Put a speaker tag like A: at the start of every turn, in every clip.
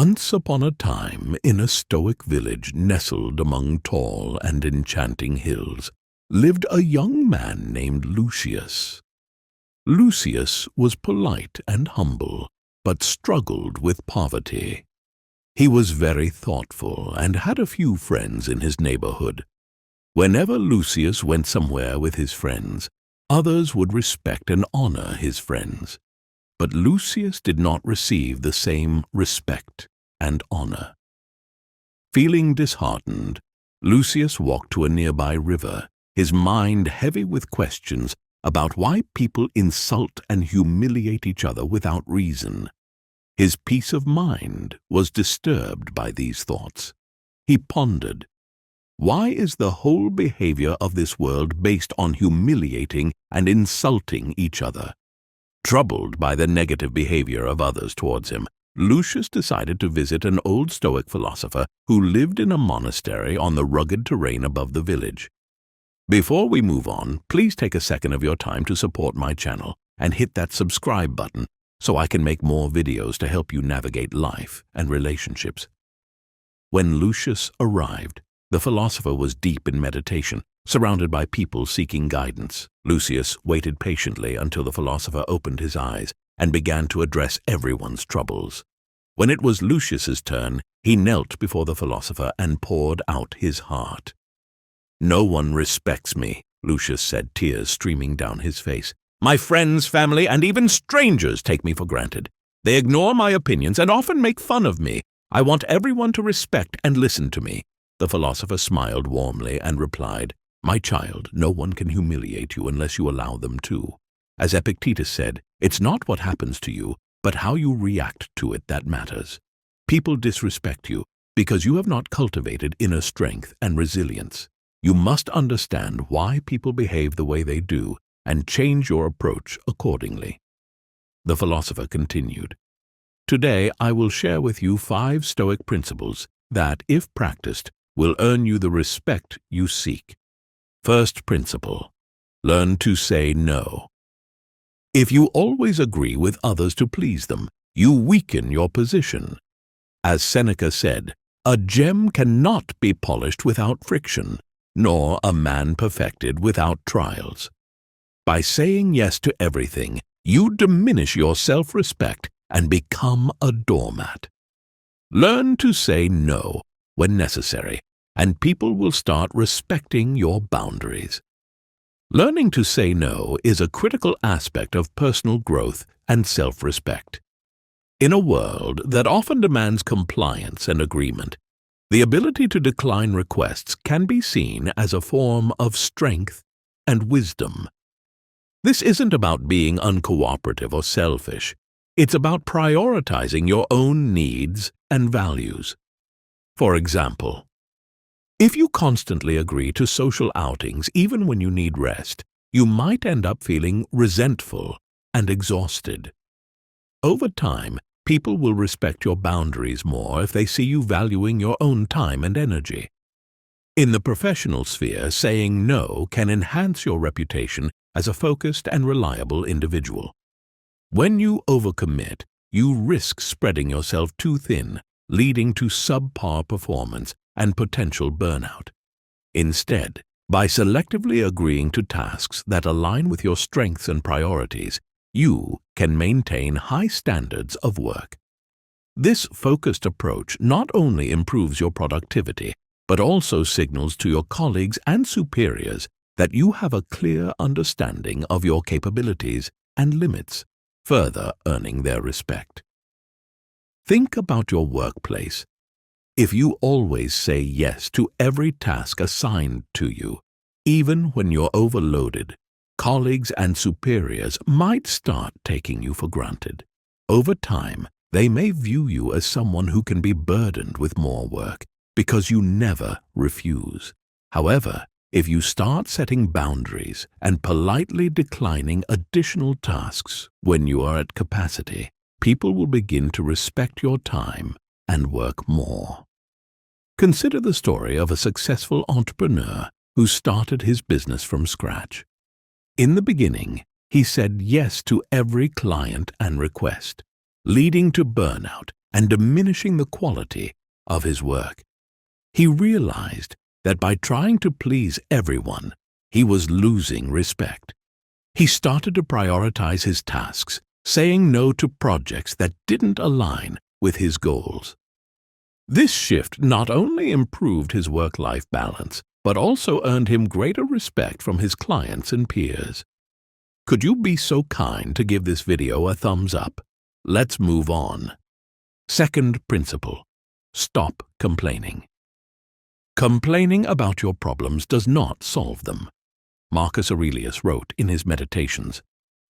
A: Once upon a time, in a Stoic village nestled among tall and enchanting hills, lived a young man named Lucius. Lucius was polite and humble, but struggled with poverty. He was very thoughtful and had a few friends in his neighborhood. Whenever Lucius went somewhere with his friends, others would respect and honor his friends. But Lucius did not receive the same respect and honor. Feeling disheartened, Lucius walked to a nearby river, his mind heavy with questions about why people insult and humiliate each other without reason. His peace of mind was disturbed by these thoughts. He pondered, why is the whole behavior of this world based on humiliating and insulting each other? Troubled by the negative behavior of others towards him, Lucius decided to visit an old Stoic philosopher who lived in a monastery on the rugged terrain above the village. Before we move on, please take a second of your time to support my channel and hit that subscribe button so I can make more videos to help you navigate life and relationships. When Lucius arrived, the philosopher was deep in meditation, surrounded by people seeking guidance. Lucius waited patiently until the philosopher opened his eyes and began to address everyone's troubles. When it was Lucius's turn, he knelt before the philosopher and poured out his heart. "No one respects me," Lucius said, tears streaming down his face. "My friends, family, and even strangers take me for granted. They ignore my opinions and often make fun of me. I want everyone to respect and listen to me." The philosopher smiled warmly and replied, "My child, no one can humiliate you unless you allow them to. As Epictetus said, it's not what happens to you, but how you react to it that matters. People disrespect you because you have not cultivated inner strength and resilience. You must understand why people behave the way they do and change your approach accordingly." The philosopher continued, "Today I will share with you 5 Stoic principles that, if practiced, will earn you the respect you seek. First principle: learn to say no. If you always agree with others to please them, you weaken your position. As Seneca said, a gem cannot be polished without friction, nor a man perfected without trials. By saying yes to everything, you diminish your self-respect and become a doormat. Learn to say no when necessary, and people will start respecting your boundaries. Learning to say no is a critical aspect of personal growth and self-respect. In a world that often demands compliance and agreement, the ability to decline requests can be seen as a form of strength and wisdom. This isn't about being uncooperative or selfish. It's about prioritizing your own needs and values. For example, if you constantly agree to social outings even when you need rest, you might end up feeling resentful and exhausted. Over time, people will respect your boundaries more if they see you valuing your own time and energy. In the professional sphere, saying no can enhance your reputation as a focused and reliable individual. When you overcommit, you risk spreading yourself too thin, leading to subpar performance and potential burnout. Instead, by selectively agreeing to tasks that align with your strengths and priorities, you can maintain high standards of work. This focused approach not only improves your productivity, but also signals to your colleagues and superiors that you have a clear understanding of your capabilities and limits, further earning their respect. Think about your workplace. If you always say yes to every task assigned to you, even when you're overloaded, colleagues and superiors might start taking you for granted. Over time, they may view you as someone who can be burdened with more work because you never refuse. However, if you start setting boundaries and politely declining additional tasks when you are at capacity, people will begin to respect your time and work more. Consider the story of a successful entrepreneur who started his business from scratch. In the beginning, he said yes to every client and request, leading to burnout and diminishing the quality of his work. He realized that by trying to please everyone, he was losing respect. He started to prioritize his tasks, saying no to projects that didn't align with his goals. This shift not only improved his work-life balance, but also earned him greater respect from his clients and peers. Could you be so kind to give this video a thumbs up? Let's move on. Second principle: stop complaining. Complaining about your problems does not solve them. Marcus Aurelius wrote in his Meditations,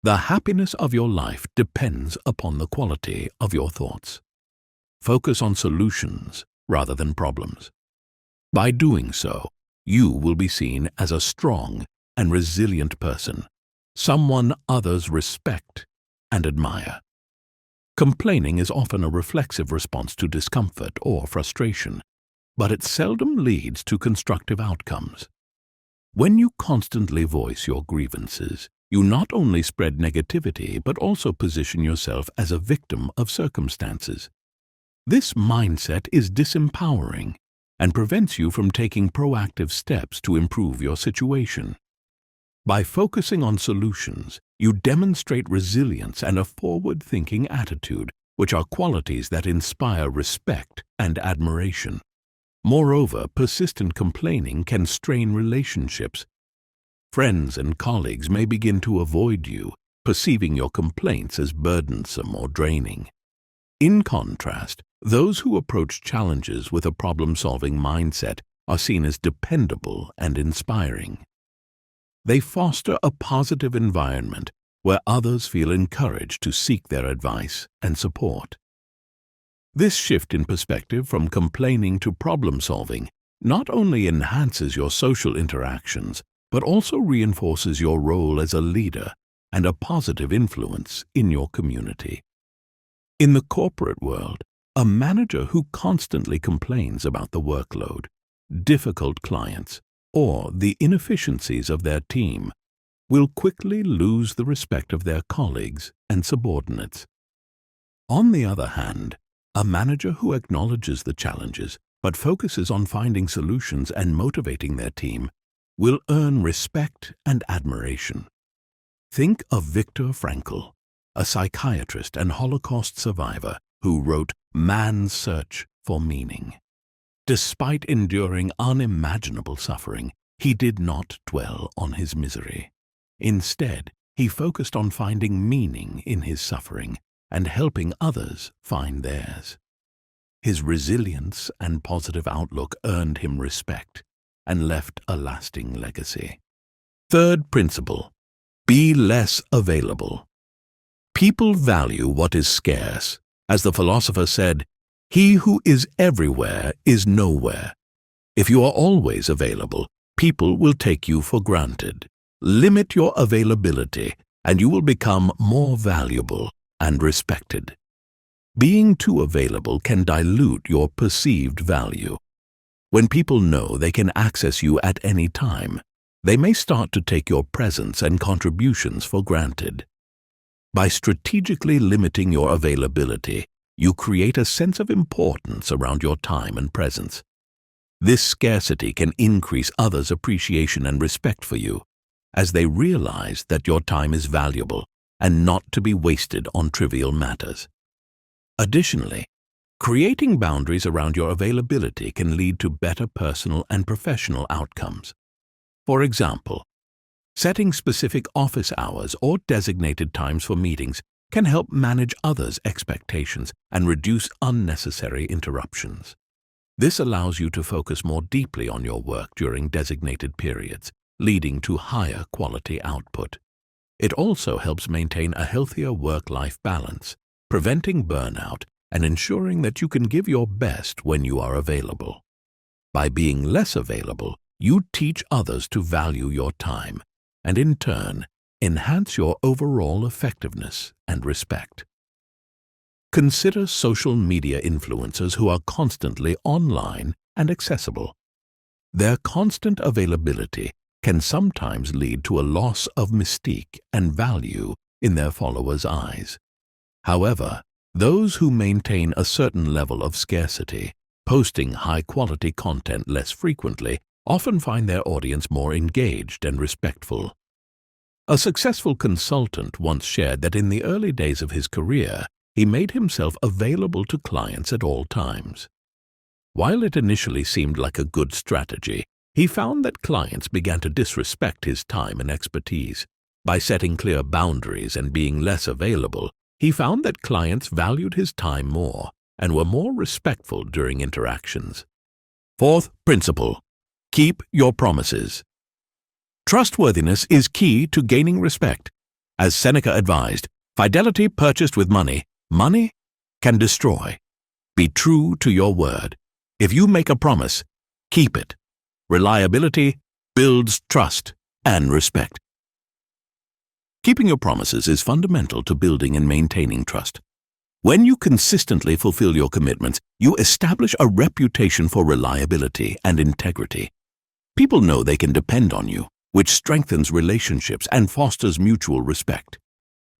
A: "The happiness of your life depends upon the quality of your thoughts." Focus on solutions rather than problems. By doing so, you will be seen as a strong and resilient person, someone others respect and admire. Complaining is often a reflexive response to discomfort or frustration, but it seldom leads to constructive outcomes. When you constantly voice your grievances, you not only spread negativity but also position yourself as a victim of circumstances. This mindset is disempowering and prevents you from taking proactive steps to improve your situation. By focusing on solutions, you demonstrate resilience and a forward-thinking attitude, which are qualities that inspire respect and admiration. Moreover, persistent complaining can strain relationships. Friends and colleagues may begin to avoid you, perceiving your complaints as burdensome or draining. In contrast, those who approach challenges with a problem-solving mindset are seen as dependable and inspiring. They foster a positive environment where others feel encouraged to seek their advice and support. This shift in perspective from complaining to problem-solving not only enhances your social interactions, but also reinforces your role as a leader and a positive influence in your community. In the corporate world, a manager who constantly complains about the workload, difficult clients, or the inefficiencies of their team will quickly lose the respect of their colleagues and subordinates. On the other hand, a manager who acknowledges the challenges but focuses on finding solutions and motivating their team will earn respect and admiration. Think of Viktor Frankl, a psychiatrist and Holocaust survivor who wrote Man's Search for Meaning. Despite enduring unimaginable suffering, he did not dwell on his misery. Instead, he focused on finding meaning in his suffering and helping others find theirs. His resilience and positive outlook earned him respect and left a lasting legacy. Third principle: be less available. People value what is scarce. As the philosopher said, "He who is everywhere is nowhere." If you are always available, people will take you for granted. Limit your availability, and you will become more valuable and respected. Being too available can dilute your perceived value. When people know they can access you at any time, they may start to take your presence and contributions for granted. By strategically limiting your availability, you create a sense of importance around your time and presence. This scarcity can increase others' appreciation and respect for you, as they realize that your time is valuable and not to be wasted on trivial matters. Additionally, creating boundaries around your availability can lead to better personal and professional outcomes. For example, setting specific office hours or designated times for meetings can help manage others' expectations and reduce unnecessary interruptions. This allows you to focus more deeply on your work during designated periods, leading to higher quality output. It also helps maintain a healthier work-life balance, preventing burnout and ensuring that you can give your best when you are available. By being less available, you teach others to value your time and, in turn, enhance your overall effectiveness and respect. Consider social media influencers who are constantly online and accessible. Their constant availability can sometimes lead to a loss of mystique and value in their followers' eyes. However, Those who maintain a certain level of scarcity, posting high-quality content less frequently, often find their audience more engaged and respectful. A successful consultant once shared that in the early days of his career, he made himself available to clients at all times. While it initially seemed like a good strategy, he found that clients began to disrespect his time and expertise. By setting clear boundaries and being less available, he found that clients valued his time more and were more respectful during interactions. Fourth principle: keep your promises. Trustworthiness is key to gaining respect. As Seneca advised, fidelity purchased with money, money can destroy. Be true to your word. If you make a promise, keep it. Reliability builds trust and respect. Keeping your promises is fundamental to building and maintaining trust. When you consistently fulfill your commitments, you establish a reputation for reliability and integrity. People know they can depend on you, which strengthens relationships and fosters mutual respect.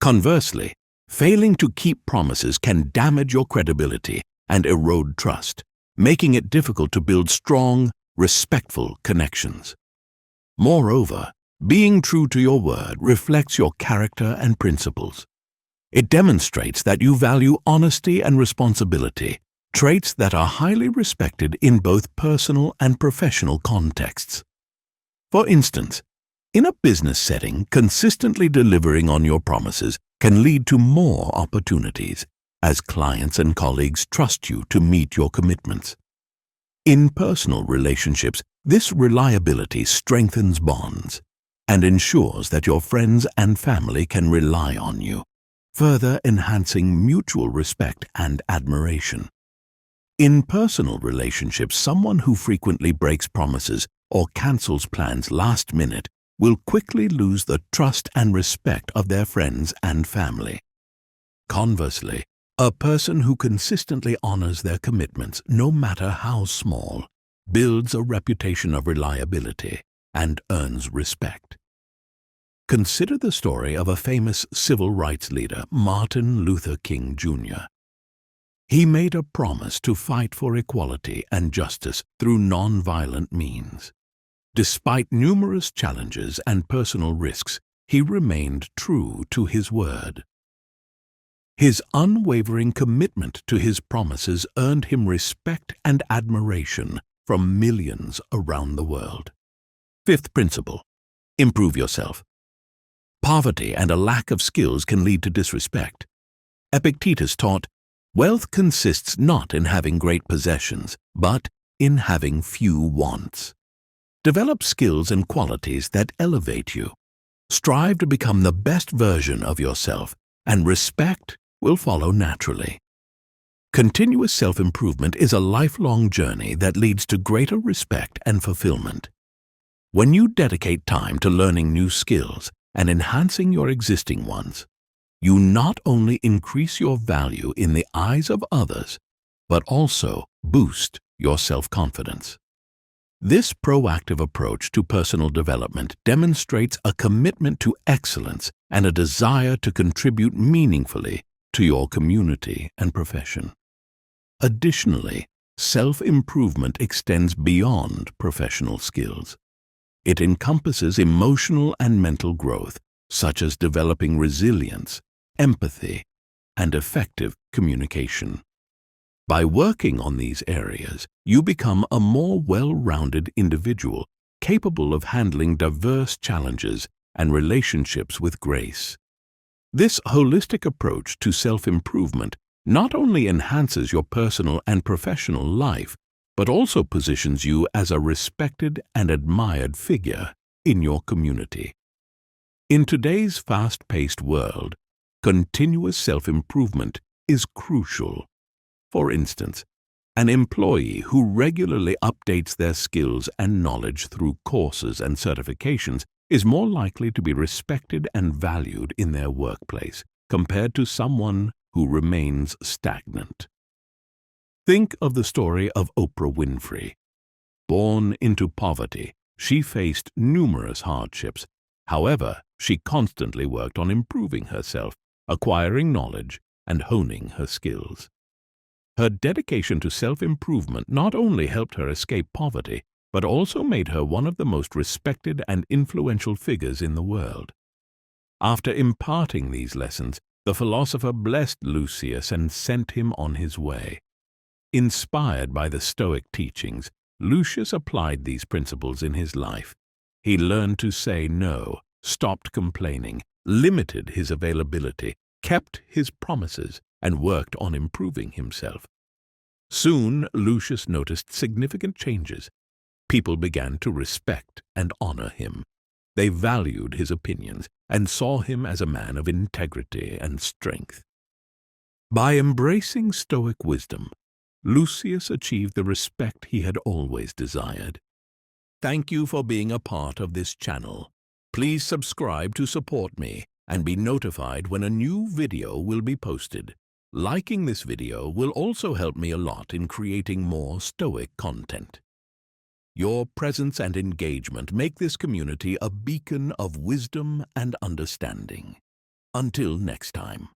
A: Conversely, failing to keep promises can damage your credibility and erode trust, making it difficult to build strong, respectful connections. Moreover, being true to your word reflects your character and principles. It demonstrates that you value honesty and responsibility, traits that are highly respected in both personal and professional contexts. For instance, in a business setting, consistently delivering on your promises can lead to more opportunities, as clients and colleagues trust you to meet your commitments. In personal relationships, this reliability strengthens bonds and ensures that your friends and family can rely on you, further enhancing mutual respect and admiration. In personal relationships, someone who frequently breaks promises or cancels plans last minute will quickly lose the trust and respect of their friends and family. Conversely, a person who consistently honors their commitments, no matter how small, builds a reputation of reliability and earns respect. Consider the story of a famous civil rights leader, Martin Luther King Jr. He made a promise to fight for equality and justice through nonviolent means. Despite numerous challenges and personal risks, he remained true to his word. His unwavering commitment to his promises earned him respect and admiration from millions around the world. Fifth principle: improve yourself. Poverty and a lack of skills can lead to disrespect. Epictetus taught, "Wealth consists not in having great possessions, but in having few wants." Develop skills and qualities that elevate you. Strive to become the best version of yourself, and respect will follow naturally. Continuous self-improvement is a lifelong journey that leads to greater respect and fulfillment. When you dedicate time to learning new skills and enhancing your existing ones, you not only increase your value in the eyes of others, but also boost your self-confidence. This proactive approach to personal development demonstrates a commitment to excellence and a desire to contribute meaningfully to your community and profession. Additionally, self-improvement extends beyond professional skills. It encompasses emotional and mental growth, such as developing resilience, empathy, and effective communication. By working on these areas, you become a more well-rounded individual, capable of handling diverse challenges and relationships with grace. This holistic approach to self-improvement not only enhances your personal and professional life, but also positions you as a respected and admired figure in your community. In today's fast-paced world, continuous self-improvement is crucial. For instance, an employee who regularly updates their skills and knowledge through courses and certifications is more likely to be respected and valued in their workplace compared to someone who remains stagnant. Think of the story of Oprah Winfrey. Born into poverty, she faced numerous hardships. However, she constantly worked on improving herself, acquiring knowledge, and honing her skills. Her dedication to self-improvement not only helped her escape poverty, but also made her one of the most respected and influential figures in the world. After imparting these lessons, the philosopher blessed Lucius and sent him on his way. Inspired by the Stoic teachings, Lucius applied these principles in his life. He learned to say no, stopped complaining, limited his availability, kept his promises, and worked on improving himself. Soon, Lucius noticed significant changes. People began to respect and honor him. They valued his opinions and saw him as a man of integrity and strength. By embracing Stoic wisdom, Lucius achieved the respect he had always desired. Thank you for being a part of this channel. Please subscribe to support me and be notified when a new video will be posted. Liking this video will also help me a lot in creating more Stoic content. Your presence and engagement make this community a beacon of wisdom and understanding. Until next time.